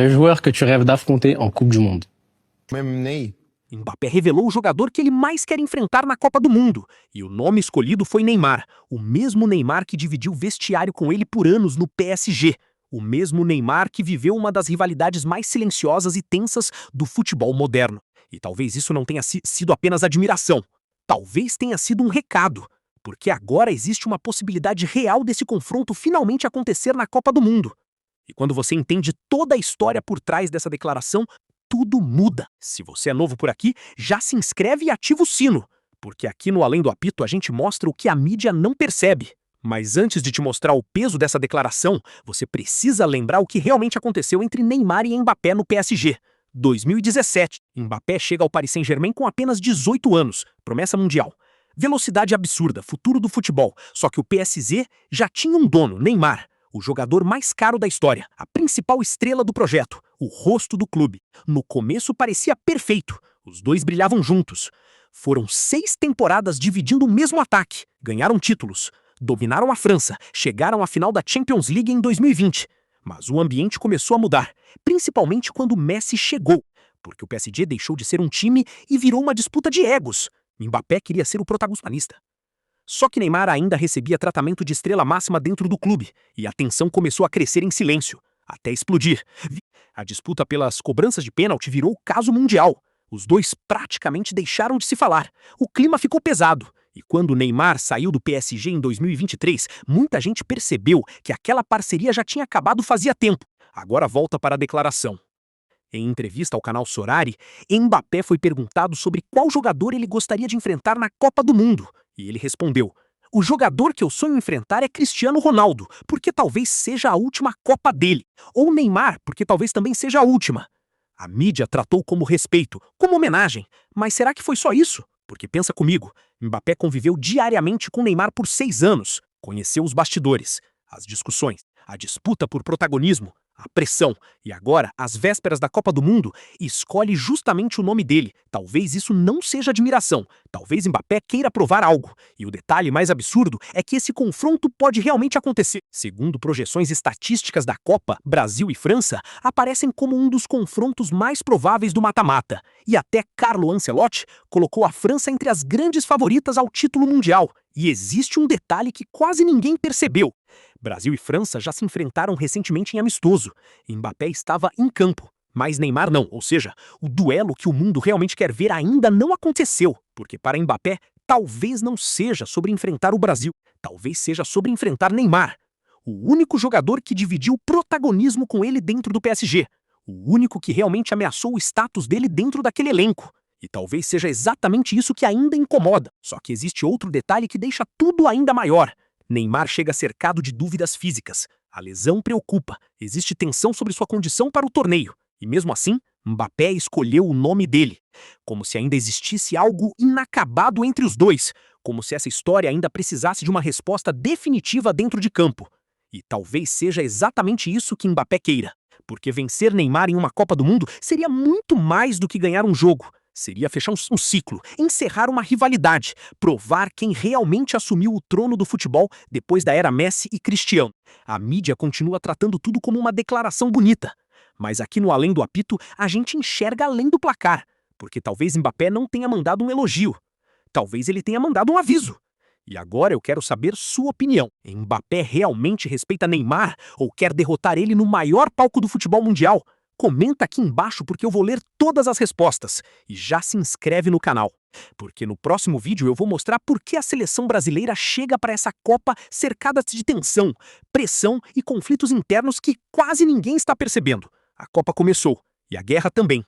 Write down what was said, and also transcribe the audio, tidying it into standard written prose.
Le joueur que tu rêves d'affronter en Coupe du Monde. Même Ney. Mbappé revelou o jogador que ele mais quer enfrentar na Copa do Mundo. E o nome escolhido foi Neymar. O mesmo Neymar que dividiu vestiário com ele por anos no PSG. O mesmo Neymar que viveu uma das rivalidades mais silenciosas e tensas do futebol moderno. E talvez isso não tenha sido apenas admiração. Talvez tenha sido um recado. Porque agora existe uma possibilidade real desse confronto finalmente acontecer na Copa do Mundo. E quando você entende toda a história por trás dessa declaração, tudo muda. Se você é novo por aqui, já se inscreve e ativa o sino, porque aqui no Além do Apito a gente mostra o que a mídia não percebe. Mas antes de te mostrar o peso dessa declaração, você precisa lembrar o que realmente aconteceu entre Neymar e Mbappé no PSG. 2017, Mbappé chega ao Paris Saint-Germain com apenas 18 anos, promessa mundial. Velocidade absurda, futuro do futebol, só que o PSG já tinha um dono, Neymar. O jogador mais caro da história, a principal estrela do projeto, o rosto do clube. No começo parecia perfeito, os dois brilhavam juntos. Foram 6 temporadas dividindo o mesmo ataque, ganharam títulos, dominaram a França, chegaram à final da Champions League em 2020. Mas o ambiente começou a mudar, principalmente quando Messi chegou, porque o PSG deixou de ser um time e virou uma disputa de egos. Mbappé queria ser o protagonista. Só que Neymar ainda recebia tratamento de estrela máxima dentro do clube, e a tensão começou a crescer em silêncio, até explodir. A disputa pelas cobranças de pênalti virou caso mundial. Os dois praticamente deixaram de se falar. O clima ficou pesado. E quando Neymar saiu do PSG em 2023, muita gente percebeu que aquela parceria já tinha acabado fazia tempo. Agora volta para a declaração. Em entrevista ao canal Sorari, Mbappé foi perguntado sobre qual jogador ele gostaria de enfrentar na Copa do Mundo. E ele respondeu: o jogador que eu sonho enfrentar é Cristiano Ronaldo, porque talvez seja a última Copa dele. Ou Neymar, porque talvez também seja a última. A mídia tratou como respeito, como homenagem. Mas será que foi só isso? Porque pensa comigo, Mbappé conviveu diariamente com Neymar por 6 anos. Conheceu os bastidores, as discussões, a disputa por protagonismo, a pressão, e agora, às vésperas da Copa do Mundo, escolhe justamente o nome dele. Talvez isso não seja admiração, talvez Mbappé queira provar algo. E o detalhe mais absurdo é que esse confronto pode realmente acontecer. Segundo projeções estatísticas da Copa, Brasil e França aparecem como um dos confrontos mais prováveis do mata-mata. E até Carlo Ancelotti colocou a França entre as grandes favoritas ao título mundial. E existe um detalhe que quase ninguém percebeu. Brasil e França já se enfrentaram recentemente em amistoso. Mbappé estava em campo, mas Neymar não, ou seja, o duelo que o mundo realmente quer ver ainda não aconteceu, porque para Mbappé talvez não seja sobre enfrentar o Brasil, talvez seja sobre enfrentar Neymar, o único jogador que dividiu protagonismo com ele dentro do PSG, o único que realmente ameaçou o status dele dentro daquele elenco. E talvez seja exatamente isso que ainda incomoda, só que existe outro detalhe que deixa tudo ainda maior. Neymar chega cercado de dúvidas físicas. A lesão preocupa. Existe tensão sobre sua condição para o torneio. E mesmo assim, Mbappé escolheu o nome dele. Como se ainda existisse algo inacabado entre os dois. Como se essa história ainda precisasse de uma resposta definitiva dentro de campo. E talvez seja exatamente isso que Mbappé queira. Porque vencer Neymar em uma Copa do Mundo seria muito mais do que ganhar um jogo. Seria fechar um ciclo, encerrar uma rivalidade, provar quem realmente assumiu o trono do futebol depois da era Messi e Cristiano. A mídia continua tratando tudo como uma declaração bonita. Mas aqui no Além do Apito, a gente enxerga além do placar. Porque talvez Mbappé não tenha mandado um elogio. Talvez ele tenha mandado um aviso. E agora eu quero saber sua opinião. Mbappé realmente respeita Neymar ou quer derrotar ele no maior palco do futebol mundial? Comenta aqui embaixo porque eu vou ler todas as respostas. E já se inscreve no canal. Porque no próximo vídeo eu vou mostrar por que a seleção brasileira chega para essa Copa cercada de tensão, pressão e conflitos internos que quase ninguém está percebendo. A Copa começou. E a guerra também.